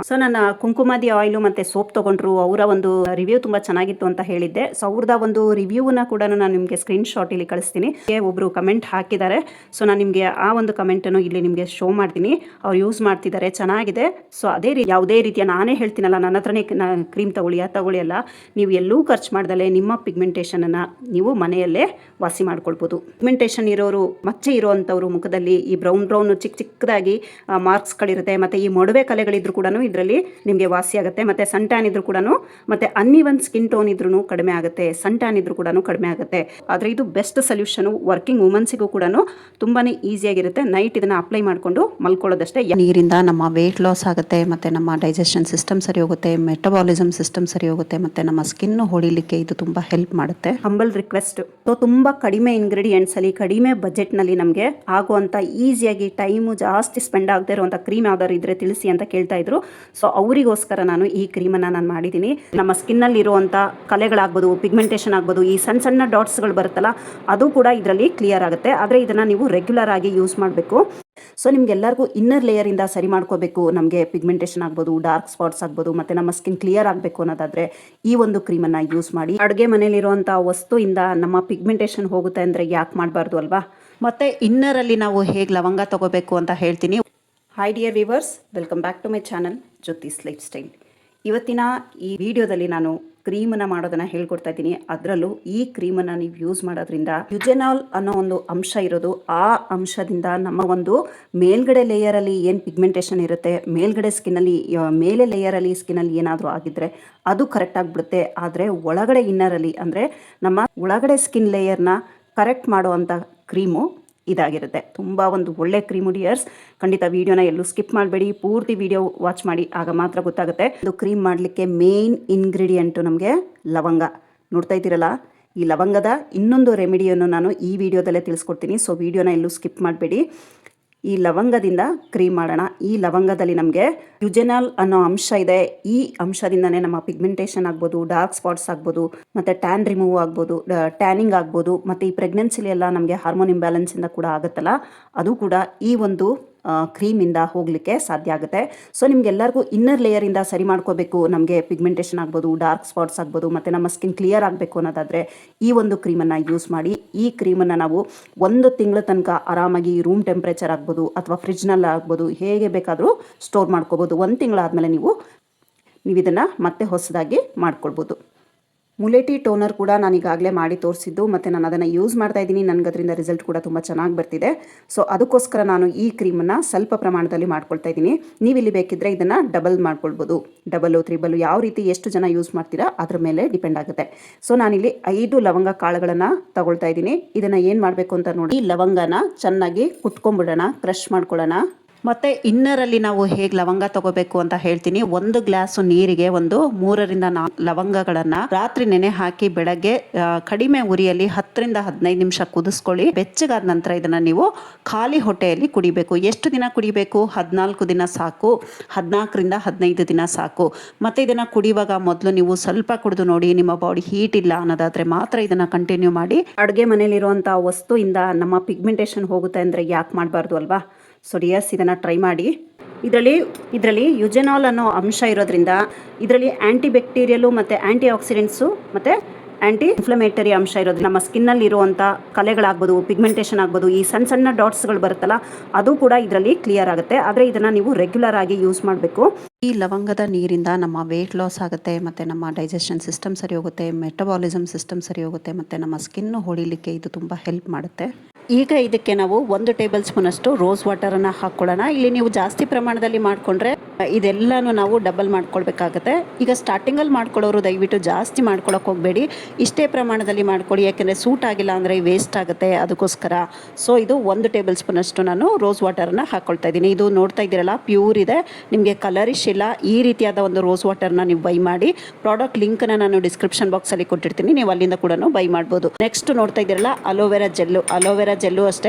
So ನಾನು Kumkumadi oil ಮತ್ತು soap ತೊಗೊಂಡ್ರು, ಅವರ ಒಂದು ರಿವ್ಯೂ ತುಂಬ ಚೆನ್ನಾಗಿತ್ತು ಅಂತ ಹೇಳಿದ್ದೆ. ಸೊ ಅವ್ರದ್ದು ಒಂದು ರಿವ್ಯೂನ ಕೂಡ ನಾನು ನಿಮಗೆ ಸ್ಕ್ರೀನ್ಶಾಟ್ ಇಲ್ಲಿ ಕಳಿಸ್ತೀನಿ. ಒಬ್ಬರು ಕಮೆಂಟ್ ಹಾಕಿದ್ದಾರೆ. ಸೊ ನಾನು ನಿಮಗೆ ಆ ಒಂದು ಕಮೆಂಟನ್ನು ಇಲ್ಲಿ ನಿಮಗೆ ಶೋ ಮಾಡ್ತೀನಿ. ಅವ್ರು ಯೂಸ್ ಮಾಡ್ತಿದ್ದಾರೆ, ಚೆನ್ನಾಗಿದೆ. ಸೊ ಅದೇ ಯಾವುದೇ ರೀತಿಯ ನಾನೇ ಹೇಳ್ತೀನಲ್ಲ, ನನ್ನ ಹತ್ರನೇ ಕ್ರೀಮ್ ತಗೊಳ್ಳಿ ಅಲ್ಲ, ನೀವು ಎಲ್ಲೂ ಖರ್ಚು ಮಾಡ್ದಲೇ ನಿಮ್ಮ ಪಿಗ್ಮೆಂಟೇಷನನ್ನು ನೀವು ಮನೆಯಲ್ಲೇ ವಾಸಿ ಮಾಡ್ಕೊಳ್ಬೋದು. ಪಿಗ್ಮೆಂಟೇಷನ್ ಇರೋರು, ಮಚ್ಚೆ ಇರೋವಂಥವ್ರು ಮುಖದಲ್ಲಿ ಈ ಬ್ರೌನ್ ಚಿಕ್ಕದಾಗಿ ಮಾರ್ಕ್ಸ್ಗಳಿರುತ್ತೆ, ಮತ್ತು ಈ ಮೊಡವೆ ಕಲೆಗಳಿದ್ರು ಕೂಡ ಇದರಲ್ಲಿ ನಿಮಗೆ ವಾಸಿ ಆಗುತ್ತೆ. ಮತ್ತು ಸನ್ ಟ್ಯಾನ್ ಇದ್ರೂ ಕೂಡ, ಮತ್ತು ಅನ್ಇವನ್ ಸ್ಕಿನ್ ಟೋನ್ ಇದ್ರೂ ಕಡಿಮೆ ಆಗುತ್ತೆ, ಸನ್ ಟ್ಯಾನ್ ಇದ್ರೂ ಕೂಡ ಕಡಿಮೆ ಆಗುತ್ತೆ. ಆದರೆ ಇದು ಬೆಸ್ಟ್ ಸೊಲ್ಯೂಷನು ವರ್ಕಿಂಗ್ ವುಮೆನ್ಸಿಗೂ ಕೂಡ ತುಂಬಾ ಈಸಿಯಾಗಿರುತ್ತೆ. ನೈಟ್ ಇದನ್ನು ಅಪ್ಲೈ ಮಾಡಿಕೊಂಡು ಮಲ್ಕೊಳ್ಳೋದಷ್ಟೇ. ನೀರಿಂದ ನಮ್ಮ ವೆಯ್ಟ್ ಲಾಸ್ ಆಗುತ್ತೆ, ಮತ್ತು ನಮ್ಮ ಡೈಜೆಷನ್ ಸಿಸ್ಟಮ್ ಸರಿ ಹೋಗುತ್ತೆ, ಮೆಟಬಾಲಿಸಮ್ ಸಿಸ್ಟಮ್ ಸರಿ ಹೋಗುತ್ತೆ, ಮತ್ತು ನಮ್ಮ ಸ್ಕಿನ್ ಹೊಡಿಲಿಕ್ಕೆ ಇದು ತುಂಬ ಹೆಲ್ಪ್ ಮಾಡುತ್ತೆ. Humble request. ಸೊ ತುಂಬ ಕಡಿಮೆ ಇಂಗ್ರೀಡಿಯೆಂಟ್ಸಲ್ಲಿ ಕಡಿಮೆ ಬಜೆಟ್ನಲ್ಲಿ ನಮಗೆ ಆಗುವಂಥ ಈಸಿಯಾಗಿ ಟೈಮು ಜಾಸ್ತಿ ಸ್ಪೆಂಡ್ ಆಗದೆ ಇರುವಂಥ ಕ್ರೀಮ್ ಯಾವ್ದಾದ್ರು ಇದ್ರೆ ತಿಳಿಸಿ ಅಂತ ಕೇಳ್ತಾ ಇದ್ರು. ಸೊ ಅವರಿಗೋಸ್ಕರ ನಾನು ಈ ಕ್ರೀಮನ್ನು ನಾನು ಮಾಡಿದ್ದೀನಿ. ನಮ್ಮ ಸ್ಕಿನ್ನಲ್ಲಿ ಇರುವಂಥ ಕಲೆಗಳಾಗ್ಬೋದು, ಪಿಗ್ಮೆಂಟೇಷನ್ ಆಗ್ಬೋದು, ಈ ಸಣ್ಣ ಸಣ್ಣ ಡಾಟ್ಸ್ಗಳು ಬರುತ್ತಲ್ಲ, ಅದು ಕೂಡ ಇದರಲ್ಲಿ ಕ್ಲಿಯರ್ ಆಗುತ್ತೆ. ಆದರೆ ಇದನ್ನು ನೀವು ರೆಗ್ಯುಲರ್ ಆಗಿ ಯೂಸ್ ಮಾಡಬೇಕು. ಸೊ ನಿಮ್ಗೆಲ್ಲರಿಗೂ ಇನ್ನರ್ ಲೇಯರಿಂದ ಸರಿ ಮಾಡ್ಕೋಬೇಕು, ನಮಗೆ ಪಿಗ್ಮೆಂಟೇಷನ್ ಆಗ್ಬೋದು, ಡಾರ್ಕ್ ಸ್ಪಾಟ್ಸ್ ಆಗ್ಬೋದು, ಮತ್ತು ನಮ್ಮ ಸ್ಕಿನ್ ಕ್ಲಿಯರ್ ಆಗಬೇಕು ಅನ್ನೋದಾದರೆ ಈ ಒಂದು ಕ್ರೀಮನ್ನು ಯೂಸ್ ಮಾಡಿ. ಅಡುಗೆ ಮನೇಲಿರುವಂಥ ವಸ್ತುವಿಂದ ನಮ್ಮ ಪಿಗ್ಮೆಂಟೇಷನ್ ಹೋಗುತ್ತೆ ಅಂದರೆ ಯಾಕೆ ಮಾಡಬಾರ್ದು ಅಲ್ವಾ. ಮತ್ತು ಇನ್ನರಲ್ಲಿ ನಾವು ಹೇಗೆ ಲವಂಗ ತಗೋಬೇಕು ಅಂತ ಹೇಳ್ತೀನಿ. Hi dear viewers, welcome back to my channel Jyothis life style. ಇವತ್ತಿನ ಈ ವಿಡಿಯೋದಲ್ಲಿ ನಾನು ಕ್ರೀಮನ್ನು ಮಾಡೋದನ್ನು ಹೇಳ್ಕೊಡ್ತಾ ಇದ್ದೀನಿ. ಅದರಲ್ಲೂ ಈ ಕ್ರೀಮನ್ನು ನೀವು ಯೂಸ್ ಮಾಡೋದ್ರಿಂದ ಯುಜೆನಾಲ್ ಅನ್ನೋ ಒಂದು ಅಂಶ ಇರೋದು, ಆ ಅಂಶದಿಂದ ನಮ್ಮ ಒಂದು ಮೇಲ್ಗಡೆ ಲೇಯರಲ್ಲಿ ಏನು ಪಿಗ್ಮೆಂಟೇಷನ್ ಇರುತ್ತೆ, ಮೇಲ್ಗಡೆ ಸ್ಕಿನ್ನಲ್ಲಿ ಮೇಲೆ ಲೇಯರಲ್ಲಿ ಸ್ಕಿನ್ನಲ್ಲಿ ಏನಾದರೂ ಆಗಿದ್ದರೆ ಅದು ಕರೆಕ್ಟ್ ಆಗಿಬಿಡುತ್ತೆ. ಆದರೆ ಒಳಗಡೆ ಇನ್ನರಲ್ಲಿ ಅಂದರೆ ನಮ್ಮ ಒಳಗಡೆ ಸ್ಕಿನ್ ಲೇಯರ್ನ ಕರೆಕ್ಟ್ ಮಾಡುವಂಥ ಕ್ರೀಮು ಇದಾಗಿರುತ್ತೆ. ತುಂಬ ಒಂದು ಒಳ್ಳೆ ಕ್ರೀಮು ಡಿಯರ್ಸ್. ಖಂಡಿತ ವಿಡಿಯೋನ ಎಲ್ಲೂ ಸ್ಕಿಪ್ ಮಾಡಬೇಡಿ, ಪೂರ್ತಿ ವಿಡಿಯೋ ವಾಚ್ ಮಾಡಿ, ಆಗ ಮಾತ್ರ ಗೊತ್ತಾಗುತ್ತೆ. ಇದು ಕ್ರೀಮ್ ಮಾಡಲಿಕ್ಕೆ ಮೇನ್ ಇಂಗ್ರೀಡಿಯೆಂಟು ನಮಗೆ ಲವಂಗ. ನೋಡ್ತಾ ಇದ್ದೀರಲ್ಲ, ಈ ಲವಂಗದ ಇನ್ನೊಂದು ರೆಮಿಡಿಯನ್ನು ನಾನು ಈ ವಿಡಿಯೋದಲ್ಲೇ ತಿಳಿಸ್ಕೊಡ್ತೀನಿ. ಸೊ ವಿಡಿಯೋನ ಎಲ್ಲೂ ಸ್ಕಿಪ್ ಮಾಡಬೇಡಿ. ಈ ಲವಂಗದಿಂದ ಕ್ರೀಮ್ ಮಾಡೋಣ. ಈ ಲವಂಗದಲ್ಲಿ ನಮಗೆ ಯುಜೆನಾಲ್ ಅನ್ನೋ ಅಂಶ ಇದೆ. ಈ ಅಂಶದಿಂದನೇ ನಮ್ಮ ಪಿಗ್ಮೆಂಟೇಷನ್ ಆಗ್ಬೋದು, ಡಾರ್ಕ್ ಸ್ಪಾಟ್ಸ್ ಆಗ್ಬೋದು, ಮತ್ತು ಟ್ಯಾನ್ ರಿಮೂವ್ ಆಗ್ಬೋದು, ಟ್ಯಾನಿಂಗ್ ಆಗ್ಬೋದು, ಮತ್ತು ಈ ಪ್ರೆಗ್ನೆನ್ಸಿಲಿ ಎಲ್ಲ ನಮಗೆ ಹಾರ್ಮೋನ್ ಇಂಬ್ಯಾಲೆನ್ಸಿಂದ ಕೂಡ ಆಗುತ್ತಲ್ಲ, ಅದು ಕೂಡ ಈ ಒಂದು ಕ್ರೀಮಿಂದ ಹೋಗಲಿಕ್ಕೆ ಸಾಧ್ಯ ಆಗುತ್ತೆ. ಸೊ ನಿಮಗೆಲ್ಲರಿಗೂ ಇನ್ನರ್ ಲೇಯರಿಂದ ಸರಿ ಮಾಡ್ಕೋಬೇಕು, ನಮಗೆ ಪಿಗ್ಮೆಂಟೇಷನ್ ಆಗ್ಬೋದು, ಡಾರ್ಕ್ ಸ್ಪಾಟ್ಸ್ ಆಗ್ಬೋದು, ಮತ್ತು ನಮ್ಮ ಸ್ಕಿನ್ ಕ್ಲಿಯರ್ ಆಗಬೇಕು ಅನ್ನೋದಾದರೆ ಈ ಒಂದು ಕ್ರೀಮನ್ನು ಯೂಸ್ ಮಾಡಿ. ಈ ಕ್ರೀಮನ್ನು ನಾವು 1 ತಿಂಗಳ ತನಕ ಆರಾಮಾಗಿ ರೂಮ್ ಟೆಂಪ್ರೇಚರ್ ಆಗ್ಬೋದು ಅಥವಾ ಫ್ರಿಜ್ನಲ್ಲಿ ಆಗ್ಬೋದು, ಹೇಗೆ ಬೇಕಾದರೂ ಸ್ಟೋರ್ ಮಾಡ್ಕೋಬೋದು. 1 ತಿಂಗಳಾದಮೇಲೆ ನೀವು ಇದನ್ನು ಮತ್ತೆ ಹೊಸದಾಗಿ ಮಾಡ್ಕೊಳ್ಬೋದು. ಮುಲೇಟಿ ಟೋನರ್ ಕೂಡ ನಾನು ಈಗಾಗಲೇ ಮಾಡಿ ತೋರಿಸಿದ್ದು, ಮತ್ತು ನಾನು ಅದನ್ನು ಯೂಸ್ ಮಾಡ್ತಾ ಇದ್ದೀನಿ. ನನಗೆ ಅದರಿಂದ ರಿಸಲ್ಟ್ ಕೂಡ ತುಂಬ ಚೆನ್ನಾಗಿ ಬರ್ತಿದೆ. ಸೊ ಅದಕ್ಕೋಸ್ಕರ ನಾನು ಈ ಕ್ರೀಮನ್ನು ಸ್ವಲ್ಪ ಪ್ರಮಾಣದಲ್ಲಿ ಮಾಡ್ಕೊಳ್ತಾ ಇದ್ದೀನಿ. ನೀವು ಇಲ್ಲಿ ಬೇಕಿದ್ದರೆ ಇದನ್ನು ಡಬಲ್ ಮಾಡ್ಕೊಳ್ಬೋದು, ಡಬಲ್ಲು, ತ್ರಿಬಲ್ಲು, ಯಾವ ರೀತಿ ಎಷ್ಟು ಜನ ಯೂಸ್ ಮಾಡ್ತೀರಾ ಅದ್ರ ಮೇಲೆ ಡಿಪೆಂಡ್ ಆಗುತ್ತೆ. ಸೊ ನಾನಿಲ್ಲಿ 5 ಲವಂಗ ಕಾಳುಗಳನ್ನು ತಗೊಳ್ತಾ ಇದ್ದೀನಿ. ಇದನ್ನು ಏನು ಮಾಡಬೇಕು ಅಂತ ನೋಡಿ, ಈ ಲವಂಗನ ಚೆನ್ನಾಗಿ ಕುಟ್ಕೊಂಡ್ಬಿಡೋಣ, ಕ್ರಷ್ ಮಾಡ್ಕೊಳ್ಳೋಣ. ಮತ್ತು ಇನ್ನರಲ್ಲಿ ನಾವು ಹೇಗೆ ಲವಂಗ ತಗೋಬೇಕು ಅಂತ ಹೇಳ್ತೀನಿ. 1 ಗ್ಲಾಸು ನೀರಿಗೆ ಒಂದು 3 ರಿಂದ 4 ಲವಂಗಗಳನ್ನು ರಾತ್ರಿ ನೆನೆ ಹಾಕಿ ಬೆಳಗ್ಗೆ ಕಡಿಮೆ ಉರಿಯಲ್ಲಿ 10 ರಿಂದ 15 ನಿಮಿಷ ಕುದಿಸ್ಕೊಳ್ಳಿ. ಬೆಚ್ಚಗಾದ ನಂತರ ಇದನ್ನು ನೀವು ಖಾಲಿ ಹೊಟ್ಟೆಯಲ್ಲಿ ಕುಡಿಬೇಕು. ಎಷ್ಟು ದಿನ ಕುಡಿಬೇಕು? 14 ದಿನ ಸಾಕು, 14 ರಿಂದ 15 ದಿನ ಸಾಕು. ಮತ್ತು ಇದನ್ನು ಕುಡಿಯುವಾಗ ಮೊದಲು ನೀವು ಸ್ವಲ್ಪ ಕುಡಿದು ನೋಡಿ, ನಿಮ್ಮ ಬಾಡಿ ಹೀಟ್ ಇಲ್ಲ ಅನ್ನೋದಾದರೆ ಮಾತ್ರ ಇದನ್ನು ಕಂಟಿನ್ಯೂ ಮಾಡಿ. ಅಡುಗೆ ಮನೆಯಲ್ಲಿರುವಂಥ ವಸ್ತುವಿಂದ ನಮ್ಮ ಪಿಗ್ಮೆಂಟೇಷನ್ ಹೋಗುತ್ತೆ ಅಂದರೆ ಯಾಕೆ ಮಾಡಬಾರ್ದು ಅಲ್ವಾ. ಸೊ ಡಿಯರ್ಸ್, ಇದನ್ನು ಟ್ರೈ ಮಾಡಿ. ಇದರಲ್ಲಿ ಯುಜೆನಾಲ್ ಅನ್ನೋ ಅಂಶ ಇರೋದ್ರಿಂದ ಇದರಲ್ಲಿ ಆ್ಯಂಟಿ ಬ್ಯಾಕ್ಟೀರಿಯಲು ಮತ್ತು ಆ್ಯಂಟಿ ಆಕ್ಸಿಡೆಂಟ್ಸು ಮತ್ತು ಆ್ಯಂಟಿ ಇನ್ಫ್ಲಮೇಟರಿ ಅಂಶ ಇರೋದು. ನಮ್ಮ ಸ್ಕಿನ್ನಲ್ಲಿ ಇರುವಂಥ ಕಲೆಗಳಾಗ್ಬೋದು, ಪಿಗ್ಮೆಂಟೇಷನ್ ಆಗ್ಬೋದು, ಈ ಸಣ್ಣ ಸಣ್ಣ ಡಾಟ್ಸ್ಗಳು ಬರುತ್ತಲ್ಲ, ಅದು ಕೂಡ ಇದರಲ್ಲಿ ಕ್ಲಿಯರ್ ಆಗುತ್ತೆ. ಆದರೆ ಇದನ್ನು ನೀವು ರೆಗ್ಯುಲರ್ ಆಗಿ ಯೂಸ್ ಮಾಡಬೇಕು. ಈ ಲವಂಗದ ನೀರಿಂದ ನಮ್ಮ ವೆಯ್ಟ್ ಲಾಸ್ ಆಗುತ್ತೆ, ಮತ್ತು ನಮ್ಮ ಡೈಜೆಷನ್ ಸಿಸ್ಟಮ್ ಸರಿ ಹೋಗುತ್ತೆ, ಮೆಟಬಾಲಿಸಮ್ ಸಿಸ್ಟಮ್ ಸರಿ ಹೋಗುತ್ತೆ, ಮತ್ತು ನಮ್ಮ ಸ್ಕಿನ್ ಹೊಡಿಲಿಕ್ಕೆ ಇದು ತುಂಬ ಹೆಲ್ಪ್ ಮಾಡುತ್ತೆ. ಈಗ ಇದಕ್ಕೆ ನಾವು 1 ಟೇಬಲ್ ಸ್ಪೂನಷ್ಟು ರೋಸ್ ವಾಟರನ್ನು ಹಾಕ್ಕೊಳ್ಳೋಣ. ಇಲ್ಲಿ ನೀವು ಜಾಸ್ತಿ ಪ್ರಮಾಣದಲ್ಲಿ ಮಾಡಿಕೊಂಡ್ರೆ ಇದೆಲ್ಲನೂ ನಾವು ಡಬಲ್ ಮಾಡ್ಕೊಳ್ಬೇಕಾಗತ್ತೆ. ಈಗ ಸ್ಟಾರ್ಟಿಂಗಲ್ಲಿ ಮಾಡ್ಕೊಳ್ಳೋರು ದಯವಿಟ್ಟು ಜಾಸ್ತಿ ಮಾಡ್ಕೊಳ್ಳೋಕೆ ಹೋಗಬೇಡಿ, ಇಷ್ಟೇ ಪ್ರಮಾಣದಲ್ಲಿ ಮಾಡ್ಕೊಳ್ಳಿ. ಯಾಕೆಂದರೆ ಸೂಟ್ ಆಗಿಲ್ಲ ಅಂದರೆ ವೇಸ್ಟ್ ಆಗುತ್ತೆ, ಅದಕ್ಕೋಸ್ಕರ. ಸೊ ಇದು 1 ಟೇಬಲ್ ಸ್ಪೂನಷ್ಟು ನಾನು ರೋಸ್ ವಾಟರನ್ನು ಹಾಕ್ಕೊಳ್ತಾ ಇದ್ದೀನಿ. ಇದು ನೋಡ್ತಾ ಇದ್ದೀರಲ್ಲ, ಪ್ಯೂರ್ ಇದೆ, ನಿಮಗೆ ಕಲರಿಶ್ ಇಲ್ಲ. ಈ ರೀತಿಯಾದ ಒಂದು ರೋಸ್ ವಾಟರ್ನ ನೀವು ಬೈ ಮಾಡಿ. ಪ್ರಾಡಕ್ಟ್ ಲಿಂಕ್ನ ನಾನು ಡಿಸ್ಕ್ರಿಪ್ಷನ್ ಬಾಕ್ಸಲ್ಲಿ ಕೊಟ್ಟಿರ್ತೀನಿ, ನೀವು ಅಲ್ಲಿಂದ ಕೂಡ ಬೈ ಮಾಡ್ಬೋದು. ನೆಕ್ಸ್ಟ್ ನೋಡ್ತಾ ಇದ್ದೀರಲ್ಲ, ಅಲೋವೆರಾ ಜೆಲ್ಲು ಅಷ್ಟೇ.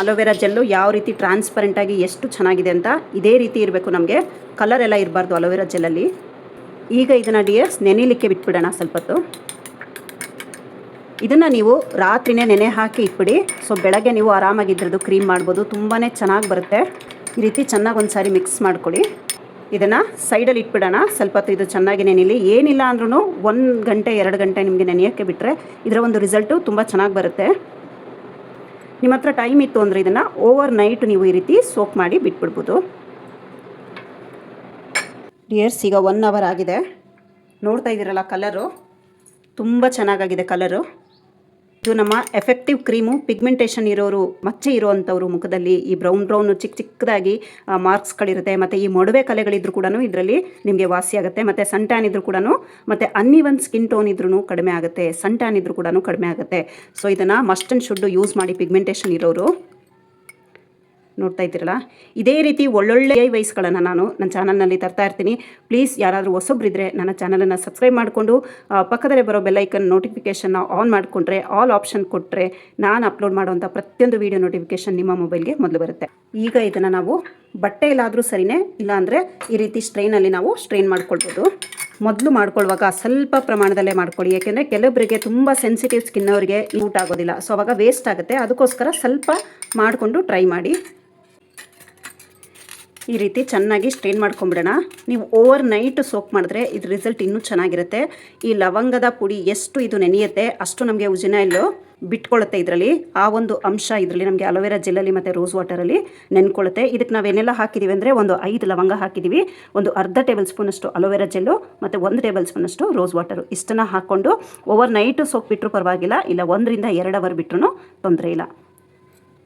ಅಲೋವೆರಾ ಜೆಲ್ಲು ಯಾವ ರೀತಿ ಟ್ರಾನ್ಸ್ಪರೆಂಟಾಗಿ ಎಷ್ಟು ಚೆನ್ನಾಗಿದೆ ಅಂತ ಇದೇ ರೀತಿ ಇರಬೇಕು. ನಮಗೆ ಕಲರ್ ಎಲ್ಲ ಇರಬಾರ್ದು ಅಲೋವೆರಾ ಜೆಲ್ಲಲ್ಲಿ. ಈಗ ಇದನ್ನು ಡಿಯರ್ಸ್ ನೆನೆಯಲಿಕ್ಕೆ ಬಿಟ್ಬಿಡೋಣ ಸ್ವಲ್ಪ ಹೊತ್ತು. ಇದನ್ನು ನೀವು ರಾತ್ರಿನೇ ನೆನೆ ಹಾಕಿ ಇಟ್ಬಿಡಿ. ಸೊ ಬೆಳಗ್ಗೆ ನೀವು ಆರಾಮಾಗಿ ಇದ್ರದ್ದು ಕ್ರೀಮ್ ಮಾಡ್ಬೋದು, ತುಂಬಾ ಚೆನ್ನಾಗಿ ಬರುತ್ತೆ. ಈ ರೀತಿ ಚೆನ್ನಾಗಿ ಒಂದು ಸಾರಿ ಮಿಕ್ಸ್ ಮಾಡ್ಕೊಳ್ಳಿ. ಇದನ್ನು ಸೈಡಲ್ಲಿ ಇಟ್ಬಿಡೋಣ. ಸ್ವಲ್ಪ ಹೊತ್ತು ಇದು ಚೆನ್ನಾಗಿ ನೆನೆಯಲಿ. ಏನಿಲ್ಲ ಅಂದ್ರೂ 1 ಗಂಟೆ 2 ಗಂಟೆ ನಿಮಗೆ ನೆನೆಯೋಕ್ಕೆ ಬಿಟ್ಟರೆ ಇದರ ಒಂದು ರಿಸಲ್ಟು ತುಂಬ ಚೆನ್ನಾಗಿ ಬರುತ್ತೆ. ನಿಮ್ಮ ಹತ್ರ ಟೈಮ್ ಇತ್ತು ಅಂದರೆ ಇದನ್ನು ಓವರ್ ನೈಟ್ ನೀವು ಈ ರೀತಿ ಸೋಕ್ ಮಾಡಿ ಬಿಟ್ಬಿಡ್ಬೋದು. ಡಿಯರ್ಸ್, ಈಗ 1 ಅವರ್ ಆಗಿದೆ. ನೋಡ್ತಾ ಇದ್ದೀರಲ್ಲ, ಕಲರು ತುಂಬ ಚೆನ್ನಾಗಾಗಿದೆ. ಕಲರು ಇದು ನಮ್ಮ ಎಫೆಕ್ಟಿವ್ ಕ್ರೀಮು. ಪಿಗ್ಮೆಂಟೇಷನ್ ಇರೋರು, ಮಚ್ಚೆ ಇರೋವಂಥವ್ರು ಮುಖದಲ್ಲಿ ಈ ಬ್ರೌನ್ ಚಿಕ್ಕದಾಗಿ ಮಾರ್ಕ್ಸ್ಗಳಿರುತ್ತೆ, ಮತ್ತು ಈ ಮೊಡವೆ ಕಲೆಗಳಿದ್ರು ಕೂಡ ಇದರಲ್ಲಿ ನಿಮಗೆ ವಾಸಿ ಆಗುತ್ತೆ. ಮತ್ತು ಸನ್ ಟ್ಯಾನ್ ಇದ್ರೂ ಕೂಡ, ಮತ್ತು ಅನ್ಇವನ್ ಸ್ಕಿನ್ ಟೋನ್ ಇದ್ರೂ ಕಡಿಮೆ ಆಗುತ್ತೆ, ಸನ್ ಟ್ಯಾನ್ ಇದ್ರೂ ಕೂಡ ಕಡಿಮೆ ಆಗುತ್ತೆ. ಸೊ ಇದನ್ನು ಮಸ್ಟ್ ಆ್ಯಂಡ್ ಶುಡ್ ಯೂಸ್ ಮಾಡಿ ಪಿಗ್ಮೆಂಟೇಷನ್ ಇರೋರು. ನೋಡ್ತಾ ಇದ್ದೀರಲ್ಲ, ಇದೇ ರೀತಿ ಒಳ್ಳೊಳ್ಳೆ ವೈಸ್ಗಳನ್ನು ನಾನು ನನ್ನ ಚಾನಲ್ನಲ್ಲಿ ತರ್ತಾ ಇರ್ತೀನಿ. ಪ್ಲೀಸ್ ಯಾರಾದರೂ ಹೊಸೊಬ್ಬರಿದ್ದರೆ ನನ್ನ ಚಾನಲನ್ನು ಸಬ್ಸ್ಕ್ರೈಬ್ ಮಾಡಿಕೊಂಡು ಪಕ್ಕದಲ್ಲೇ ಬರೋ ಬೆಲ್ಲೈಕನ್ ನೋಟಿಫಿಕೇಷನ್ನ ಆನ್ ಮಾಡಿಕೊಂಡ್ರೆ, ಆಲ್ ಆಪ್ಷನ್ ಕೊಟ್ಟರೆ ನಾನು ಅಪ್ಲೋಡ್ ಮಾಡುವಂಥ ಪ್ರತಿಯೊಂದು ವೀಡಿಯೋ ನೋಟಿಫಿಕೇಷನ್ ನಿಮ್ಮ ಮೊಬೈಲ್ಗೆ ಮೊದಲು ಬರುತ್ತೆ. ಈಗ ಇದನ್ನು ನಾವು ಬಟ್ಟೆಯಲ್ಲಾದರೂ ಸರಿನೇ, ಇಲ್ಲಾಂದರೆ ಈ ರೀತಿ ಸ್ಟ್ರೈನಲ್ಲಿ ನಾವು ಸ್ಟ್ರೈನ್ ಮಾಡ್ಕೊಳ್ಬೋದು. ಮೊದಲು ಮಾಡ್ಕೊಳ್ಳುವಾಗ ಸ್ವಲ್ಪ ಪ್ರಮಾಣದಲ್ಲೇ ಮಾಡ್ಕೊಳ್ಳಿ, ಯಾಕೆಂದರೆ ಕೆಲವರಿಗೆ ತುಂಬ ಸೆನ್ಸಿಟಿವ್ ಸ್ಕಿನ್ ಅವರಿಗೆ ಯೂಟ್ ಆಗೋದಿಲ್ಲ. ಸೊ ಅವಾಗ ವೇಸ್ಟ್ ಆಗುತ್ತೆ. ಅದಕ್ಕೋಸ್ಕರ ಸ್ವಲ್ಪ ಮಾಡಿಕೊಂಡು ಟ್ರೈ ಮಾಡಿ. ಈ ರೀತಿ ಚೆನ್ನಾಗಿ ಸ್ಟ್ರೈನ್ ಮಾಡ್ಕೊಂಬಿಡೋಣ. ನೀವು ಓವರ್ ನೈಟ್ ಸೋಕ್ ಮಾಡಿದ್ರೆ ಇದ್ರ ರಿಸಲ್ಟ್ ಇನ್ನೂ ಚೆನ್ನಾಗಿರುತ್ತೆ. ಈ ಲವಂಗದ ಪುಡಿ ಎಷ್ಟು ಇದು ನೆನೆಯುತ್ತೆ ಅಷ್ಟು ನಮಗೆ ಉಜಿನೈಲು ಬಿಟ್ಕೊಳ್ಳುತ್ತೆ. ಇದರಲ್ಲಿ ಆ ಒಂದು ಅಂಶ ಇದರಲ್ಲಿ ನಮಗೆ ಅಲೋವೆರಾ ಜೆಲ್ಲಲ್ಲಿ ಮತ್ತು ರೋಸ್ ವಾಟರಲ್ಲಿ ನೆನ್ಕೊಳ್ಳುತ್ತೆ. ಇದಕ್ಕೆ ನಾವೇನೆಲ್ಲ ಹಾಕಿದ್ದೀವಿ ಅಂದರೆ ಒಂದು 5 ಲವಂಗ ಹಾಕಿದ್ದೀವಿ, ಒಂದು ಅರ್ಧ ಟೇಬಲ್ ಸ್ಪೂನಷ್ಟು ಅಲೋವೆರಾ ಜೆಲ್ಲು ಮತ್ತು 1 ಟೇಬಲ್ ಸ್ಪೂನಷ್ಟು ರೋಸ್ ವಾಟರು. ಇಷ್ಟನ್ನು ಹಾಕ್ಕೊಂಡು ಓವರ್ ನೈಟ್ ಸೋಕ್ ಬಿಟ್ಟರು ಪರವಾಗಿಲ್ಲ, ಇಲ್ಲ 1 ರಿಂದ 2 ಅವರ್ ಬಿಟ್ಟರು ತೊಂದರೆ ಇಲ್ಲ.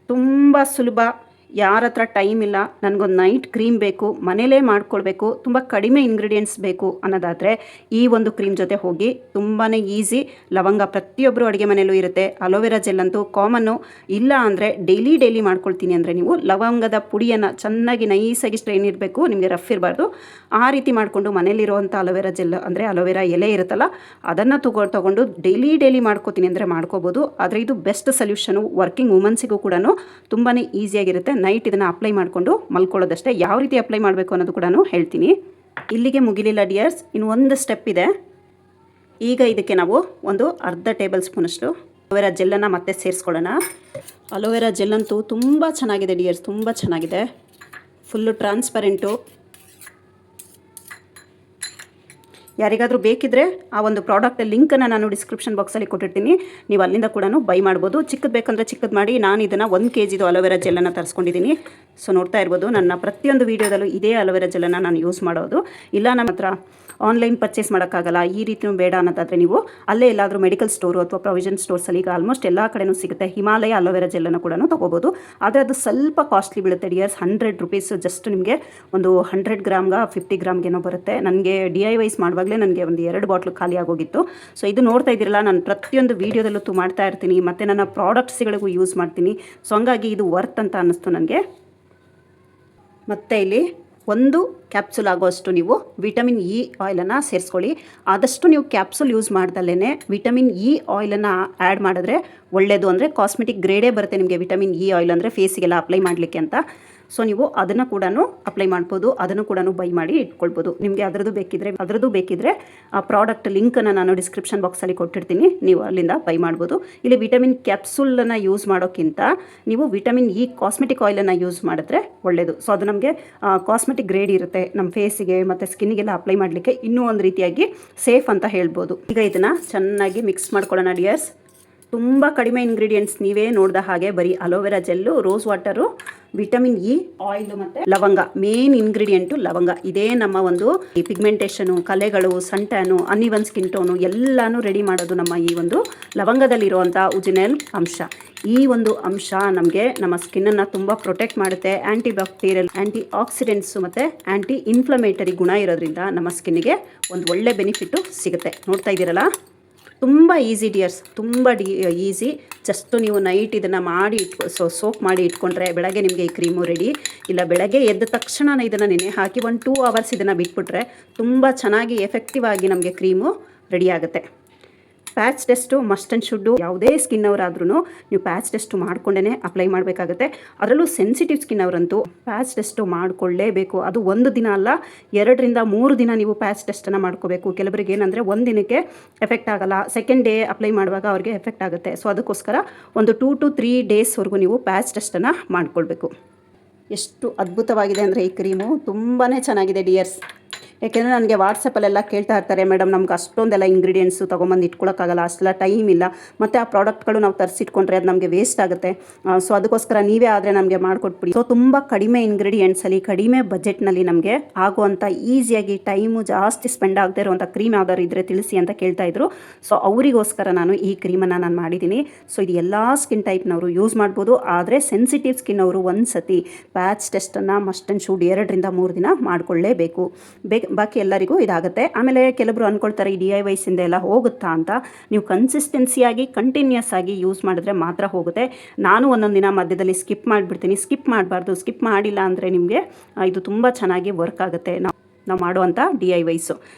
ತುಂಬ ಸುಲಭ. ಯಾರ ಹತ್ರ ಟೈಮ್ ಇಲ್ಲ, ನನಗೊಂದು ನೈಟ್ ಕ್ರೀಮ್ ಬೇಕು, ಮನೇಲೇ ಮಾಡ್ಕೊಳ್ಬೇಕು, ತುಂಬ ಕಡಿಮೆ ಇಂಗ್ರೀಡಿಯೆಂಟ್ಸ್ ಬೇಕು ಅನ್ನೋದಾದರೆ ಈ ಒಂದು ಕ್ರೀಮ್ ಜೊತೆ ಹೋಗಿ. ತುಂಬಾ ಈಸಿ. ಲವಂಗ ಪ್ರತಿಯೊಬ್ಬರು ಅಡುಗೆ ಮನೆಯಲ್ಲೂ ಇರುತ್ತೆ. ಅಲೋವೆರಾ ಜೆಲ್ ಅಂತೂ ಕಾಮನ್ನು. ಇಲ್ಲ ಅಂದರೆ ಡೈಲಿ ಮಾಡ್ಕೊಳ್ತೀನಿ ಅಂದರೆ ನೀವು ಲವಂಗದ ಪುಡಿಯನ್ನು ಚೆನ್ನಾಗಿ ನೈಸಾಗಿ ಸ್ಟ್ರೈನ್ ಇರಬೇಕು, ನಿಮಗೆ ರಫ್ ಇರಬಾರ್ದು. ಆ ರೀತಿ ಮಾಡಿಕೊಂಡು ಮನೇಲಿರುವಂಥ ಅಲೋವೆರಾ ಜೆಲ್ ಅಂದರೆ ಅಲೋವೆರಾ ಎಲೆ ಇರುತ್ತಲ್ಲ, ಅದನ್ನು ತೊಗೊಂಡು ಡೈಲಿ ಮಾಡ್ಕೋತೀನಿ ಅಂದರೆ ಮಾಡ್ಕೋಬೋದು. ಆದರೆ ಇದು ಬೆಸ್ಟ್ ಸೊಲ್ಯೂಷನು. ವರ್ಕಿಂಗ್ ವುಮನ್ಸಿಗೂ ಕೂಡ ತುಂಬಾ ಈಸಿಯಾಗಿರುತ್ತೆ. ನೈಟ್ ಇದನ್ನು ಅಪ್ಲೈ ಮಾಡಿಕೊಂಡು ಮಲ್ಕೊಳ್ಳೋದಷ್ಟೇ. ಯಾವ ರೀತಿ ಅಪ್ಲೈ ಮಾಡಬೇಕು ಅನ್ನೋದು ಕೂಡ ಹೇಳ್ತೀನಿ. ಇಲ್ಲಿಗೆ ಮುಗಿಲಿಲ್ಲ ಡಿಯರ್ಸ್, ಇನ್ನು ಒಂದು ಸ್ಟೆಪ್ ಇದೆ. ಈಗ ಇದಕ್ಕೆ ನಾವು ಒಂದು ಅರ್ಧ ಟೇಬಲ್ ಸ್ಪೂನಷ್ಟು ಅಲೋವೆರಾ ಜೆಲ್ಲನ್ನು ಮತ್ತೆ ಸೇರಿಸ್ಕೊಳ್ಳೋಣ. ಅಲೋವೆರಾ ಜೆಲ್ ಅಂತೂ ತುಂಬ ಚೆನ್ನಾಗಿದೆ ಡಿಯರ್ಸ್, ತುಂಬ ಚೆನ್ನಾಗಿದೆ. Full transparent. ಯಾರಿಗಾದರೂ ಬೇಕಿದ್ದರೆ ಆ ಒಂದು ಪ್ರಾಡಕ್ಟ್ ಲಿಂಕನ್ನು ನಾನು ಡಿಸ್ಕ್ರಿಪ್ಷನ್ ಬಾಕ್ಸಲ್ಲಿ ಕೊಟ್ಟಿರ್ತೀನಿ, ನೀವು ಅಲ್ಲಿಂದ ಕೂಡ ಬೈ ಮಾಡ್ಬೋದು. ಚಿಕ್ಕದು ಬೇಕಂದರೆ ಚಿಕ್ಕದು ಮಾಡಿ. ನಾನು ಇದನ್ನು 1 kg ಅಲೋವೆರಾ ಜೆಲ್ಲನ್ನು ತರಿಸ್ಕೊಂಡಿದ್ದೀನಿ. ಸೊ ನೋಡ್ತಾ ಇರ್ಬೋದು, ನನ್ನ ಪ್ರತಿಯೊಂದು ವೀಡಿಯೋದಲ್ಲೂ ಇದೇ ಅಲೋವೆರಾ ಜೆಲ್ಲನ್ನು ನಾನು ಯೂಸ್ ಮಾಡೋದು. ಇಲ್ಲ ನಮ್ಮ ಹತ್ರ ಆನ್ಲೈನ್ ಪರ್ಚೇಸ್ ಮಾಡೋಕ್ಕಾಗಲ್ಲ, ಈ ರೀತಿಯೂ ಬೇಡ ಅನ್ನೋದಾದರೆ ನೀವು ಅಲ್ಲೇ ಎಲ್ಲಾದರೂ ಮೆಡಿಕಲ್ ಸ್ಟೋರು ಅಥವಾ ಪ್ರೊವಿಷನ್ ಸ್ಟೋರ್ಸಲ್ಲಿ ಈಗ ಆಲ್ಮೋಸ್ಟ್ ಎಲ್ಲ ಕಡೆನೂ ಸಿಗುತ್ತೆ. ಹಿಮಾಲಯ ಅಲೋವೆರಾ ಜೆಲ್ಲನ್ನು ಕೂಡ ತೊಗೋಬೋದು. ಆದರೆ ಅದು ಸ್ವಲ್ಪ ಕಾಸ್ಟ್ಲಿ ಬೀಳುತ್ತೆ ಡಿಯರ್ಸ್. 100 ರುಪೀಸ್ ಜಸ್ಟ್ ನಿಮಗೆ ಒಂದು 100 ಗ್ರಾಮ್ಗೆ 50 ಗ್ರಾಮ್ಗೇನೋ ಬರುತ್ತೆ. ನನಗೆ DIYs ಮಾಡುವಾಗಲೇ ನನಗೆ ಒಂದು 2 ಬಾಟ್ಲು ಖಾಲಿ ಆಗೋಗಿತ್ತು. ಸೊ ಇದು ನೋಡ್ತಾ ಇದ್ದೀರಲ್ಲ, ನಾನು ಪ್ರತಿಯೊಂದು ವೀಡಿಯೋದಲ್ಲೂ ಮಾಡ್ತಾ ಇರ್ತೀನಿ, ಮತ್ತು ನನ್ನ ಪ್ರಾಡಕ್ಟ್ಸ್ಗಳಿಗೂ ಯೂಸ್ ಮಾಡ್ತೀನಿ. ಸೊ ಹಂಗಾಗಿ ಇದು ವರ್ತ್ ಅಂತ ಅನ್ನಿಸ್ತು ನನಗೆ. ಮತ್ತು ಇಲ್ಲಿ 1 ಕ್ಯಾಪ್ಸುಲ್ ಆಗೋಷ್ಟು ನೀವು ವಿಟಮಿನ್ ಇ ಆಯಿಲನ್ನು ಸೇರಿಸ್ಕೊಳ್ಳಿ. ಆದಷ್ಟು ನೀವು ಕ್ಯಾಪ್ಸುಲ್ ಯೂಸ್ ಮಾಡ್ದಲ್ಲೇ ವಿಟಮಿನ್ ಇ ಆಯಿಲನ್ನು ಆ್ಯಡ್ ಮಾಡಿದ್ರೆ ಒಳ್ಳೆಯದು. ಅಂದರೆ ಕಾಸ್ಮೆಟಿಕ್ ಗ್ರೇಡೇ ಬರುತ್ತೆ ನಿಮಗೆ ವಿಟಮಿನ್ ಇ ಆಯಿಲ್, ಅಂದರೆ ಫೇಸಿಗೆಲ್ಲ ಅಪ್ಲೈ ಮಾಡಲಿಕ್ಕೆ ಅಂತ. ಸೊ ನೀವು ಅದನ್ನು ಕೂಡ ಅಪ್ಲೈ ಮಾಡ್ಬೋದು, ಅದನ್ನು ಕೂಡ ಬೈ ಮಾಡಿ ಇಟ್ಕೊಳ್ಬೋದು. ನಿಮಗೆ ಅದರದ್ದು ಬೇಕಿದ್ರೆ ಆ ಪ್ರಾಡಕ್ಟ್ ಲಿಂಕನ್ನು ನಾನು ಡಿಸ್ಕ್ರಿಪ್ಷನ್ ಬಾಕ್ಸಲ್ಲಿ ಕೊಟ್ಟಿರ್ತೀನಿ, ನೀವು ಅಲ್ಲಿಂದ ಬೈ ಮಾಡ್ಬೋದು. ಇಲ್ಲಿ ವಿಟಮಿನ್ ಕ್ಯಾಪ್ಸುಲನ್ನು ಯೂಸ್ ಮಾಡೋಕ್ಕಿಂತ ನೀವು ವಿಟಮಿನ್ ಇ ಕಾಸ್ಮೆಟಿಕ್ ಆಯಿಲನ್ನು ಯೂಸ್ ಮಾಡಿದ್ರೆ ಒಳ್ಳೆಯದು. ಸೊ ಅದು ನಮಗೆ ಕಾಸ್ಮೆಟಿಕ್ ಗ್ರೇಡ್ ಇರುತ್ತೆ, ನಮ್ಮ ಫೇಸಿಗೆ ಮತ್ತು ಸ್ಕಿನ್ನಿಗೆಲ್ಲ ಅಪ್ಲೈ ಮಾಡಲಿಕ್ಕೆ ಇನ್ನೂ ಒಂದು ರೀತಿಯಾಗಿ ಸೇಫ್ ಅಂತ ಹೇಳ್ಬೋದು. ಈಗ ಇದನ್ನು ಚೆನ್ನಾಗಿ ಮಿಕ್ಸ್ ಮಾಡ್ಕೊಳ್ಳೋಣ ಡಿಯರ್ಸ್. ತುಂಬ ಕಡಿಮೆ ಇಂಗ್ರೀಡಿಯೆಂಟ್ಸ್, ನೀವೇ ನೋಡಿದ ಹಾಗೆ ಬರೀ aloe vera gel, rose water, vitamin E oil ಮತ್ತು ಲವಂಗ. ಮೇನ್ ಇಂಗ್ರೀಡಿಯೆಂಟು ಲವಂಗ. ಇದೇ ನಮ್ಮ ಒಂದು ಈ ಪಿಗ್ಮೆಂಟೇಷನು, ಕಲೆಗಳು, ಸನ್ ಟ್ಯಾನು, ಅನ್ಇವನ್ ಸ್ಕಿನ್ ಟೋನು ಎಲ್ಲನೂ ರೆಡಿ ಮಾಡೋದು ನಮ್ಮ ಈ ಒಂದು ಲವಂಗದಲ್ಲಿರುವಂಥ ಉಜಿನೆಲ್ ಅಂಶ. ಈ ಒಂದು ಅಂಶ ನಮಗೆ ನಮ್ಮ ಸ್ಕಿನ್ನನ್ನು ತುಂಬ ಪ್ರೊಟೆಕ್ಟ್ ಮಾಡುತ್ತೆ. ಆ್ಯಂಟಿ ಬ್ಯಾಕ್ಟೀರಿಯಲ್, ಆ್ಯಂಟಿ ಆಕ್ಸಿಡೆಂಟ್ಸು ಮತ್ತು ಆ್ಯಂಟಿ ಇನ್ಫ್ಲಮೇಟರಿ ಗುಣ ಇರೋದ್ರಿಂದ ನಮ್ಮ ಸ್ಕಿನ್ನಿಗೆ ಒಂದು ಒಳ್ಳೆ ಬೆನಿಫಿಟ್ಟು ಸಿಗುತ್ತೆ. ನೋಡ್ತಾ ಇದ್ದೀರಲ್ಲ, ತುಂಬ ಈಸಿ ಡಿಯರ್ಸ್, ತುಂಬ ಈಸಿ. ಜಸ್ಟು ನೀವು ನೈಟ್ ಇದನ್ನು ಮಾಡಿ ಸೋಕ್ ಮಾಡಿ ಇಟ್ಕೊಂಡ್ರೆ ಬೆಳಗ್ಗೆ ನಿಮಗೆ ಈ ಕ್ರೀಮು ರೆಡಿ. ಇಲ್ಲ ಬೆಳಗ್ಗೆ ಎದ್ದ ತಕ್ಷಣ ಇದನ್ನು ನೆನೆ ಹಾಕಿ 1-2 ಅವರ್ಸ್ ಇದನ್ನು ಬಿಟ್ಬಿಟ್ರೆ ತುಂಬ ಚೆನ್ನಾಗಿ ಎಫೆಕ್ಟಿವ್ ಆಗಿ ನಮಗೆ ಕ್ರೀಮು ರೆಡಿ ಆಗುತ್ತೆ. Patch test must and should. ಯಾವುದೇ ಸ್ಕಿನ್ ಅವರಾದ್ರೂ ನೀವು ಪ್ಯಾಚ್ ಟೆಸ್ಟು ಮಾಡಿಕೊಂಡೇ ಅಪ್ಲೈ ಮಾಡಬೇಕಾಗುತ್ತೆ. ಅದರಲ್ಲೂ ಸೆನ್ಸಿಟಿವ್ ಸ್ಕಿನ್ ಅವರಂತೂ ಪ್ಯಾಚ್ ಟೆಸ್ಟು ಮಾಡಿಕೊಳ್ಳೇಬೇಕು. ಅದು 1 ದಿನ ಅಲ್ಲ, 2 ರಿಂದ 3 ದಿನ ನೀವು ಪ್ಯಾಚ್ ಟೆಸ್ಟನ್ನು ಮಾಡ್ಕೋಬೇಕು. ಕೆಲವರಿಗೆ ಏನಂದರೆ 1 ದಿನಕ್ಕೆ ಎಫೆಕ್ಟ್ ಆಗಲ್ಲ, ಸೆಕೆಂಡ್ ಡೇ ಅಪ್ಲೈ ಮಾಡುವಾಗ ಅವ್ರಿಗೆ ಎಫೆಕ್ಟ್ ಆಗುತ್ತೆ. ಸೊ ಅದಕ್ಕೋಸ್ಕರ ಒಂದು 2 to 3 ಡೇಸ್ವರೆಗೂ ನೀವು ಪ್ಯಾಚ್ ಟೆಸ್ಟನ್ನು ಮಾಡ್ಕೊಳ್ಬೇಕು. ಎಷ್ಟು ಅದ್ಭುತವಾಗಿದೆ ಅಂದರೆ ಈ ಕ್ರೀಮು ತುಂಬಾ ಚೆನ್ನಾಗಿದೆ ಡಿಯರ್ಸ್. ಯಾಕೆಂದರೆ ನನಗೆ ವಾಟ್ಸಪ್ಪಲ್ಲೆಲ್ಲ ಕೇಳ್ತಾ ಇರ್ತಾರೆ, ಮೇಡಮ್ ನಮ್ಗೆ ಅಷ್ಟೊಂದೆಲ್ಲ ಇಂಗ್ರೀಡಿಯೆಂಟ್ಸು ತೊಗೊಂಬಂದು ಇಟ್ಕೊಳಕ್ಕಾಗಲ್ಲ, ಅಷ್ಟೆಲ್ಲ ಟೈಮ್ ಇಲ್ಲ, ಮತ್ತು ಆ ಪ್ರಾಡಕ್ಟ್ಗಳು ನಾವು ತರಿಸಿಟ್ಕೊಂಡ್ರೆ ಅದು ನಮಗೆ ವೇಸ್ಟ್ ಆಗುತ್ತೆ. ಸೊ ಅದಕ್ಕೋಸ್ಕರ ನೀವೇ ಆದರೆ ನಮಗೆ ಮಾಡಿಕೊಟ್ಬಿಡಿ. ಸೊ ತುಂಬ ಕಡಿಮೆ ಇಂಗ್ರೀಡಿಯೆಂಟ್ಸಲ್ಲಿ ಕಡಿಮೆ ಬಜೆಟ್ನಲ್ಲಿ ನಮಗೆ ಆಗುವಂಥ ಈಸಿಯಾಗಿ ಟೈಮು ಜಾಸ್ತಿ ಸ್ಪೆಂಡ್ ಆಗದೆ ಇರುವಂಥ ಕ್ರೀಮ್ ಯಾವ್ದಾದ್ರು ಇದ್ದರೆ ತಿಳಿಸಿ ಅಂತ ಕೇಳ್ತಾಯಿದ್ರು. ಸೊ ಅವರಿಗೋಸ್ಕರ ನಾನು ಈ ಕ್ರೀಮನ್ನು ನಾನು ಮಾಡಿದ್ದೀನಿ. ಸೊ ಇದು ಎಲ್ಲ ಸ್ಕಿನ್ ಟೈಪ್ನವರು ಯೂಸ್ ಮಾಡ್ಬೋದು. ಆದರೆ ಸೆನ್ಸಿಟಿವ್ ಸ್ಕಿನ್ ಅವರು ಒಂದು ಸತಿ ಪ್ಯಾಚ್ ಟೆಸ್ಟನ್ನು ಮಸ್ಟ್ ಆ್ಯಂಡ್ ಶುಡ್ 2 ರಿಂದ 3 ದಿನ ಮಾಡಿಕೊಳ್ಳೇಬೇಕು. ಬಾಕಿ ಎಲ್ಲರಿಗೂ ಇದಾಗುತ್ತೆ. ಆಮೇಲೆ ಕೆಲವರು ಅಂದ್ಕೊಳ್ತಾರೆ ಈ DIYs ಇಂದ ಎಲ್ಲ ಹೋಗುತ್ತಾ ಅಂತ. ನೀವು ಕನ್ಸಿಸ್ಟೆನ್ಸಿಯಾಗಿ ಕಂಟಿನ್ಯೂಸ್ ಆಗಿ ಯೂಸ್ ಮಾಡಿದ್ರೆ ಮಾತ್ರ ಹೋಗುತ್ತೆ. ನಾನು ಒಂದೊಂದು ದಿನ ಮಧ್ಯದಲ್ಲಿ ಸ್ಕಿಪ್ ಮಾಡಿಬಿಡ್ತೀನಿ. ಸ್ಕಿಪ್ ಮಾಡಬಾರ್ದು. ಸ್ಕಿಪ್ ಮಾಡಿಲ್ಲ ಅಂದರೆ ನಿಮಗೆ ಇದು ತುಂಬ ಚೆನ್ನಾಗಿ ವರ್ಕ್ ಆಗುತ್ತೆ ನಾವು ಮಾಡುವಂಥ DIYs.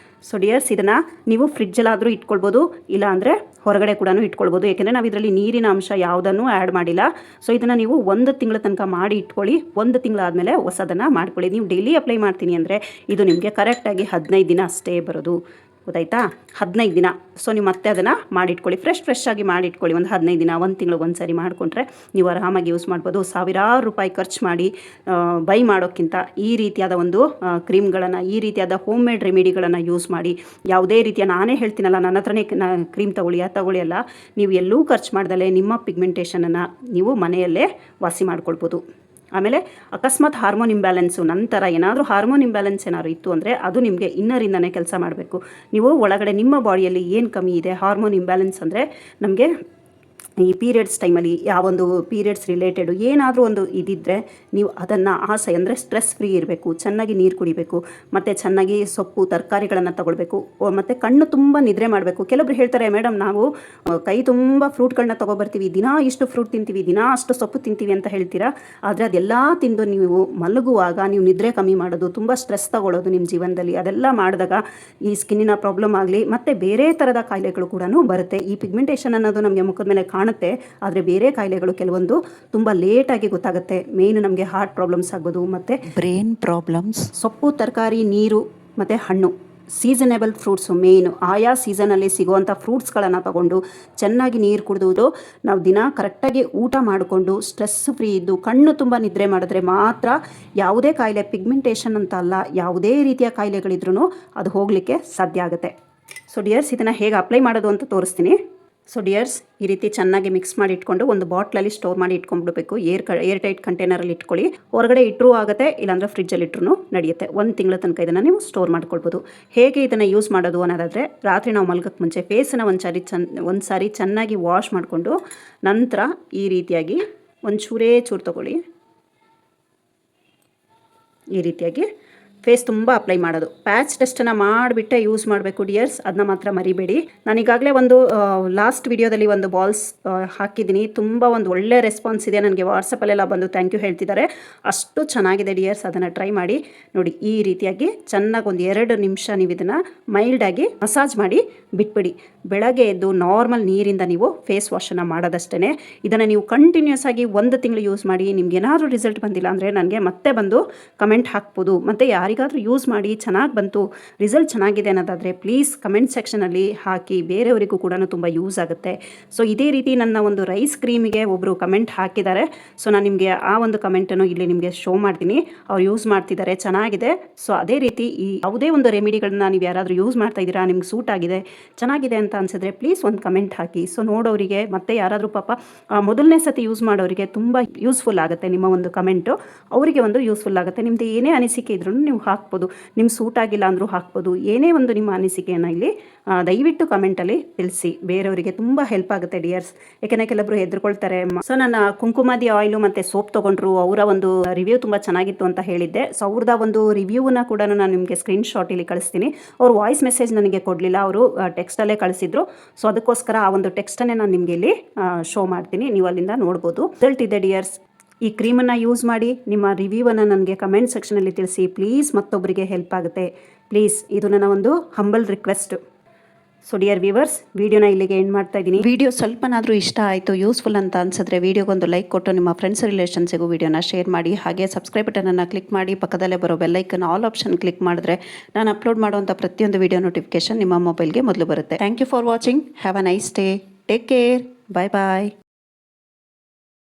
ಸೊ ಡಿಯರ್ಸ್, ಇದನ್ನು ನೀವು ಫ್ರಿಡ್ಜಲ್ಲಾದರೂ ಇಟ್ಕೊಳ್ಬೋದು, ಇಲ್ಲ ಅಂದರೆ ಹೊರಗಡೆ ಕೂಡ ಇಟ್ಕೊಳ್ಬೋದು. ಏಕೆಂದರೆ ನಾವು ಇದರಲ್ಲಿ ನೀರಿನ ಅಂಶ ಯಾವುದನ್ನು ಆ್ಯಡ್ ಮಾಡಿಲ್ಲ. ಸೊ ಇದನ್ನು ನೀವು 1 ತಿಂಗಳ ತನಕ ಮಾಡಿ ಇಟ್ಕೊಳ್ಳಿ. 1 ತಿಂಗಳಾದಮೇಲೆ ಹೊಸದನ್ನು ಮಾಡ್ಕೊಳ್ಳಿ. ನೀವು ಡೈಲಿ ಅಪ್ಲೈ ಮಾಡ್ತೀನಿ ಅಂದರೆ ಇದು ನಿಮಗೆ ಕರೆಕ್ಟಾಗಿ 15 ದಿನ ಅಷ್ಟೇ ಬರೋದು. ಗೊತ್ತಾಯ್ತಾ? 15 ದಿನ. ಸೊ ನೀವು ಮತ್ತೆ ಅದನ್ನು ಮಾಡಿಟ್ಕೊಳ್ಳಿ, ಫ್ರೆಶ್ ಆಗಿ ಮಾಡಿಟ್ಕೊಳ್ಳಿ. ಒಂದು 15 ದಿನ, 1 ತಿಂಗಳು ಒಂದು ಸರಿ ಮಾಡಿಕೊಂಡ್ರೆ ನೀವು ಆರಾಮಾಗಿ ಯೂಸ್ ಮಾಡ್ಬೋದು. ಸಾವಿರಾರು ರೂಪಾಯಿ ಖರ್ಚು ಮಾಡಿ ಬೈ ಮಾಡೋಕ್ಕಿಂತ ಈ ರೀತಿಯಾದ ಒಂದು ಕ್ರೀಮ್ಗಳನ್ನು, ಈ ರೀತಿಯಾದ ಹೋಮ್ ಮೇಡ್ ರೆಮಿಡಿಗಳನ್ನು ಯೂಸ್ ಮಾಡಿ, ಯಾವುದೇ ರೀತಿಯ ನಾನೇ ಹೇಳ್ತೀನಲ್ಲ, ನನ್ನ ಹತ್ರನೇ ಕ್ರೀಮ್ ತಗೊಳ್ಳಿ ಅಲ್ಲ, ನೀವು ಎಲ್ಲೂ ಖರ್ಚು ಮಾಡ್ದಲೇ ನಿಮ್ಮ ಪಿಗ್ಮೆಂಟೇಷನನ್ನು ನೀವು ಮನೆಯಲ್ಲೇ ವಾಸಿ ಮಾಡ್ಕೊಳ್ಬೋದು. ಆಮೇಲೆ ಅಕಸ್ಮಾತ್ ಹಾರ್ಮೋನ್ ಇಂಬ್ಯಾಲೆನ್ಸು ನಂತರ ಏನಾದರೂ ಹಾರ್ಮೋನ್ ಇಂಬ್ಯಾಲೆನ್ಸ್ ಏನಾದ್ರು ಇತ್ತು ಅಂದರೆ ಅದು ನಿಮಗೆ ಇನ್ನರಿಂದನೇ ಕೆಲಸ ಮಾಡಬೇಕು. ನೀವು ಒಳಗಡೆ ನಿಮ್ಮ ಬಾಡಿಯಲ್ಲಿ ಏನು ಕಮ್ಮಿ ಇದೆ, ಹಾರ್ಮೋನ್ ಇಂಬ್ಯಾಲೆನ್ಸ್ ಅಂದರೆ ನಮಗೆ ಈ ಪೀರಿಯಡ್ಸ್ ಟೈಮಲ್ಲಿ ಯಾವೊಂದು ಪೀರಿಯಡ್ಸ್ ರಿಲೇಟೆಡು ಏನಾದರೂ ಒಂದು ಇದಿದ್ದರೆ ನೀವು ಅದನ್ನು ಆಸೆ ಅಂದರೆ ಸ್ಟ್ರೆಸ್ ಫ್ರೀ ಇರಬೇಕು, ಚೆನ್ನಾಗಿ ನೀರು ಕುಡಿಬೇಕು, ಮತ್ತು ಚೆನ್ನಾಗಿ ಸೊಪ್ಪು ತರಕಾರಿಗಳನ್ನು ತಗೊಳ್ಬೇಕು, ಮತ್ತು ಕಣ್ಣು ತುಂಬ ನಿದ್ರೆ ಮಾಡಬೇಕು. ಕೆಲವರು ಹೇಳ್ತಾರೆ, ಮೇಡಮ್ ನಾವು ಕೈ ತುಂಬ ಫ್ರೂಟ್ಗಳನ್ನ ತೊಗೊಬರ್ತೀವಿ, ದಿನ ಇಷ್ಟು ಫ್ರೂಟ್ ತಿಂತೀವಿ, ದಿನ ಅಷ್ಟು ಸೊಪ್ಪು ತಿಂತೀವಿ ಅಂತ ಹೇಳ್ತೀರಾ. ಆದರೆ ಅದೆಲ್ಲ ತಿಂದು ನೀವು ಮಲಗುವಾಗ ನೀವು ನಿದ್ರೆ ಕಮ್ಮಿ ಮಾಡೋದು, ತುಂಬ ಸ್ಟ್ರೆಸ್ ತಗೊಳ್ಳೋದು ನಿಮ್ಮ ಜೀವನದಲ್ಲಿ, ಅದೆಲ್ಲ ಮಾಡಿದಾಗ ಈ ಸ್ಕಿನ್ನಿನ ಪ್ರಾಬ್ಲಮ್ ಆಗಲಿ ಮತ್ತು ಬೇರೆ ಥರದ ಕಾಯಿಲೆಗಳು ಕೂಡ ಬರುತ್ತೆ. ಈ ಪಿಗ್ಮೆಂಟೇಷನ್ ಅನ್ನೋದು ನಮಗೆ ಮುಖದ ಮೇಲೆ ಕಾಣುತ್ತೆ, ಆದರೆ ಬೇರೆ ಕಾಯಿಲೆಗಳು ಕೆಲವೊಂದು ತುಂಬ ಲೇಟಾಗಿ ಗೊತ್ತಾಗುತ್ತೆ. ಮೇನ್ ನಮಗೆ ಹಾರ್ಟ್ ಪ್ರಾಬ್ಲಮ್ಸ್ ಆಗ್ಬೋದು, ಮತ್ತು ಬ್ರೈನ್ ಪ್ರಾಬ್ಲಮ್ಸ್. ಸೊಪ್ಪು, ತರಕಾರಿ, ನೀರು ಮತ್ತು ಹಣ್ಣು, ಸೀಸನೇಬಲ್ ಫ್ರೂಟ್ಸು ಮೇನು, ಆಯಾ ಸೀಸನಲ್ಲಿ ಸಿಗುವಂಥ ಫ್ರೂಟ್ಸ್ಗಳನ್ನು ತಗೊಂಡು ಚೆನ್ನಾಗಿ ನೀರು ಕುಡಿದು ನಾವು ದಿನ ಕರೆಕ್ಟಾಗಿ ಊಟ ಮಾಡಿಕೊಂಡು ಸ್ಟ್ರೆಸ್ ಫ್ರೀ ಇದ್ದು ಕಣ್ಣು ತುಂಬ ನಿದ್ರೆ ಮಾಡಿದ್ರೆ ಮಾತ್ರ ಯಾವುದೇ ಕಾಯಿಲೆ, ಪಿಗ್ಮೆಂಟೇಷನ್ ಅಂತ ಅಲ್ಲ, ಯಾವುದೇ ರೀತಿಯ ಕಾಯಿಲೆಗಳಿದ್ರೂ ಅದು ಹೋಗಲಿಕ್ಕೆ ಸಾಧ್ಯ ಆಗುತ್ತೆ. ಸೊ ಡಿಯರ್ಸ್, ಇದನ್ನು ಹೇಗೆ ಅಪ್ಲೈ ಮಾಡೋದು ಅಂತ ತೋರಿಸ್ತೀನಿ. ಸೊ ಡಿಯರ್ಸ್, ಈ ರೀತಿ ಚೆನ್ನಾಗಿ ಮಿಕ್ಸ್ ಮಾಡಿ ಇಟ್ಕೊಂಡು ಒಂದು ಬಾಟ್ಲಲ್ಲಿ ಸ್ಟೋರ್ ಮಾಡಿ ಇಟ್ಕೊಂಡ್ಬಿಡ್ಬೇಕು. ಏರ್ ಟೈಟ್ ಕಂಟೈನರಲ್ಲಿ ಇಟ್ಕೊಳ್ಳಿ. ಹೊರಗಡೆ ಇಟ್ಟರೂ ಆಗುತ್ತೆ, ಇಲ್ಲಾಂದರೆ ಫ್ರಿಜ್ಜಲ್ಲಿ ಇಟ್ಟರೂ ನಡೆಯುತ್ತೆ. 1 ತಿಂಗಳ ತನಕ ಇದನ್ನು ನೀವು ಸ್ಟೋರ್ ಮಾಡ್ಕೊಳ್ಬೋದು. ಹೇಗೆ ಇದನ್ನು ಯೂಸ್ ಮಾಡೋದು ಅನ್ನೋದಾದರೆ, ರಾತ್ರಿ ನಾವು ಮಲ್ಗೋಕ್ಕೆ ಮುಂಚೆ ಫೇಸನ್ನು ಒಂದು ಸಾರಿ ಚೆನ್ನಾಗಿ ವಾಶ್ ಮಾಡಿಕೊಂಡು ನಂತರ ಈ ರೀತಿಯಾಗಿ ಒಂದು ಚೂರು ತೊಗೊಳ್ಳಿ. ಈ ರೀತಿಯಾಗಿ ಫೇಸ್ ತುಂಬ ಅಪ್ಲೈ ಮಾಡೋದು. ಪ್ಯಾಚ್ ಟೆಸ್ಟನ್ನು ಮಾಡಿಬಿಟ್ಟೆ ಯೂಸ್ ಮಾಡಬೇಕು ಡಿಯರ್ಸ್, ಅದನ್ನ ಮಾತ್ರ ಮರಿಬೇಡಿ. ನಾನೀಗಾಗಲೇ ಒಂದು ಲಾಸ್ಟ್ ವಿಡಿಯೋದಲ್ಲಿ ಒಂದು ಬಾಲ್ಸ್ ಹಾಕಿದ್ದೀನಿ. ತುಂಬ ಒಂದು ಒಳ್ಳೆ ರೆಸ್ಪಾನ್ಸ್ ಇದೆ. ನನಗೆ ವಾಟ್ಸಪ್ಪಲ್ಲೆಲ್ಲ ಬಂದು ಥ್ಯಾಂಕ್ ಯು ಹೇಳ್ತಿದ್ದಾರೆ. ಅಷ್ಟು ಚೆನ್ನಾಗಿದೆ ಡಿಯರ್ಸ್, ಅದನ್ನು ಟ್ರೈ ಮಾಡಿ ನೋಡಿ. ಈ ರೀತಿಯಾಗಿ ಚೆನ್ನಾಗಿ ಒಂದು 2 ನಿಮಿಷ ನೀವು ಇದನ್ನು ಮೈಲ್ಡಾಗಿ ಮಸಾಜ್ ಮಾಡಿ ಬಿಟ್ಬಿಡಿ. ಬೆಳಗ್ಗೆ ಎದ್ದು ನಾರ್ಮಲ್ ನೀರಿಂದ ನೀವು ಫೇಸ್ ವಾಶನ್ನು ಮಾಡೋದಷ್ಟೇ. ಇದನ್ನು ನೀವು ಕಂಟಿನ್ಯೂಸ್ ಆಗಿ 1 ತಿಂಗಳು ಯೂಸ್ ಮಾಡಿ. ನಿಮ್ಗೆ ಏನಾದರೂ ರಿಸಲ್ಟ್ ಬಂದಿಲ್ಲ ಅಂದರೆ ನನಗೆ ಮತ್ತೆ ಬಂದು ಕಮೆಂಟ್ ಹಾಕ್ಬೋದು. ಮತ್ತು ಯಾರಿಗಾದರೂ ಯೂಸ್ ಮಾಡಿ ಚೆನ್ನಾಗಿ ಬಂತು, ರಿಸಲ್ಟ್ ಚೆನ್ನಾಗಿದೆ ಅನ್ನೋದಾದರೆ ಪ್ಲೀಸ್ ಕಮೆಂಟ್ ಸೆಕ್ಷನಲ್ಲಿ ಹಾಕಿ, ಬೇರೆಯವರಿಗೂ ಕೂಡ ತುಂಬ ಯೂಸ್ ಆಗುತ್ತೆ. ಸೊ ಇದೇ ರೀತಿ ನನ್ನ ಒಂದು ರೈಸ್ ಕ್ರೀಮಿಗೆ ಒಬ್ಬರು ಕಮೆಂಟ್ ಹಾಕಿದ್ದಾರೆ. ಸೊ ನಾನು ನಿಮಗೆ ಆ ಒಂದು ಕಮೆಂಟನ್ನು ಇಲ್ಲಿ ನಿಮಗೆ ಶೋ ಮಾಡ್ತೀನಿ. ಅವ್ರು ಯೂಸ್ ಮಾಡ್ತಿದ್ದಾರೆ, ಚೆನ್ನಾಗಿದೆ. ಸೊ ಅದೇ ರೀತಿ ಈ ಯಾವುದೇ ಒಂದು ರೆಮಿಡಿಗಳನ್ನ ನೀವು ಯಾರಾದರೂ ಯೂಸ್ ಮಾಡ್ತಾ ಇದ್ದೀರಾ, ನಿಮ್ಗೆ ಸೂಟ್ ಆಗಿದೆ, ಚೆನ್ನಾಗಿದೆ ಅಂತ ಅನಿಸಿದ್ರೆ ಪ್ಲೀಸ್ ಒಂದು ಕಮೆಂಟ್ ಹಾಕಿ. ಸೊ ನೋಡೋರಿಗೆ ಮತ್ತು ಯಾರಾದರೂ ಪಾಪ ಮೊದಲನೇ ಸತಿ ಯೂಸ್ ಮಾಡೋರಿಗೆ ತುಂಬ ಯೂಸ್ಫುಲ್ ಆಗುತ್ತೆ ನಿಮ್ಮ ಒಂದು ಕಮೆಂಟು. ಅವರಿಗೆ ಒಂದು ಯೂಸ್ಫುಲ್ ಆಗುತ್ತೆ. ನಿಮ್ಮದು ಏನೇ ಅನಿಸಿಕೆ ಇದ್ರೂ ನೀವು ಹಾಕ್ಬೋದು. ನಿಮ್ಗೆ ಸೂಟ್ ಆಗಿಲ್ಲ ಅಂದರೂ ಹಾಕ್ಬೋದು. ಏನೇ ಒಂದು ನಿಮ್ಮ ಅನಿಸಿಕೆಯನ್ನು ಇಲ್ಲಿ ದಯವಿಟ್ಟು ಕಮೆಂಟಲ್ಲಿ ತಿಳಿಸಿ. ಬೇರೆಯವರಿಗೆ ತುಂಬ ಹೆಲ್ಪ್ ಆಗುತ್ತೆ ಡಿಯರ್ಸ್. ಯಾಕೆಂದರೆ ಕೆಲವರು ಹೆದರ್ಕೊಳ್ತಾರೆ. ಸೊ ನನ್ನ ಕುಂಕುಮಾದಿ ಆಯಿಲು ಮತ್ತು ಸೋಪ್ ತೊಗೊಂಡ್ರು, ಅವರ ಒಂದು ರಿವ್ಯೂ ತುಂಬ ಚೆನ್ನಾಗಿತ್ತು ಅಂತ ಹೇಳಿದ್ದೆ. ಸೊ ಅವ್ರದ್ದು ಒಂದು ರಿವ್ಯೂನ ಕೂಡ ನಾನು ನಿಮಗೆ ಸ್ಕ್ರೀನ್ಶಾಟ್ ಇಲ್ಲಿ ಕಳಿಸ್ತೀನಿ. ಅವ್ರು ವಾಯ್ಸ್ ಮೆಸೇಜ್ ನನಗೆ ಕೊಡಲಿಲ್ಲ, ಅವರು ಟೆಕ್ಸ್ಟಲ್ಲೇ ಕಳಿಸಿದ್ರು. ಸೊ ಅದಕ್ಕೋಸ್ಕರ ಆ ಒಂದು ಟೆಕ್ಸ್ಟನ್ನೇ ನಾನು ನಿಮಗೆ ಇಲ್ಲಿ ಶೋ ಮಾಡ್ತೀನಿ, ನೀವು ಅಲ್ಲಿಂದ ನೋಡ್ಬೋದು. ರಿಸಲ್ಟ್ ಇದೆ ಡಿಯರ್ಸ್. ಈ ಕ್ರೀಮನ್ನು ಯೂಸ್ ಮಾಡಿ ನಿಮ್ಮ ರಿವ್ಯೂವನ್ನು ನನಗೆ ಕಮೆಂಟ್ ಸೆಕ್ಷನಲ್ಲಿ ತಿಳಿಸಿ ಪ್ಲೀಸ್. ಮತ್ತೊಬ್ಬರಿಗೆ ಹೆಲ್ಪ್ ಆಗುತ್ತೆ ಪ್ಲೀಸ್. ಇದು ನನ್ನ ಒಂದು humble request. So dear viewers, ವಿಡಿಯೋನ ಇಲ್ಲಿಗೆ ಎಂಡ್ ಮಾಡ್ತಾ ಇದ್ದೀನಿ. ವಿಡಿಯೋ ಸ್ವಲ್ಪನಾದರೂ ಇಷ್ಟ ಆಯಿತು, ಯೂಸ್ಫುಲ್ ಅಂತ ಅನ್ಸಿದ್ರೆ ವಿಡಿಯೋಗೊಂದು ಲೈಕ್ ಕೊಟ್ಟು ನಿಮ್ಮ ಫ್ರೆಂಡ್ಸ್ ರಿಲೇಷನ್ಸಿಗೂ ವಿಡಿಯೋನ ಶೇರ್ ಮಾಡಿ. ಹಾಗೆ ಸಬ್ಸ್ಕ್ರೈಬ್ ಬಟನನ್ನು ಕ್ಲಿಕ್ ಮಾಡಿ, ಪಕ್ಕದಲ್ಲೇ ಬರೋ ಬೆಲ್ಲೈಕನ್ ಆಲ್ ಆಪ್ಷನ್ ಕ್ಲಿಕ್ ಮಾಡಿದ್ರೆ ನಾನು ಅಪ್ಲೋಡ್ ಮಾಡುವಂಥ ಪ್ರತಿಯೊಂದು ವಿಡಿಯೋ ನೋಟಿಫಿಕೇಶನ್ ನಿಮ್ಮ ಮೊಬೈಲ್ಗೆ ಮೊದಲು ಬರುತ್ತೆ. Thank you for watching. Have a nice day. Take care. Bye bye.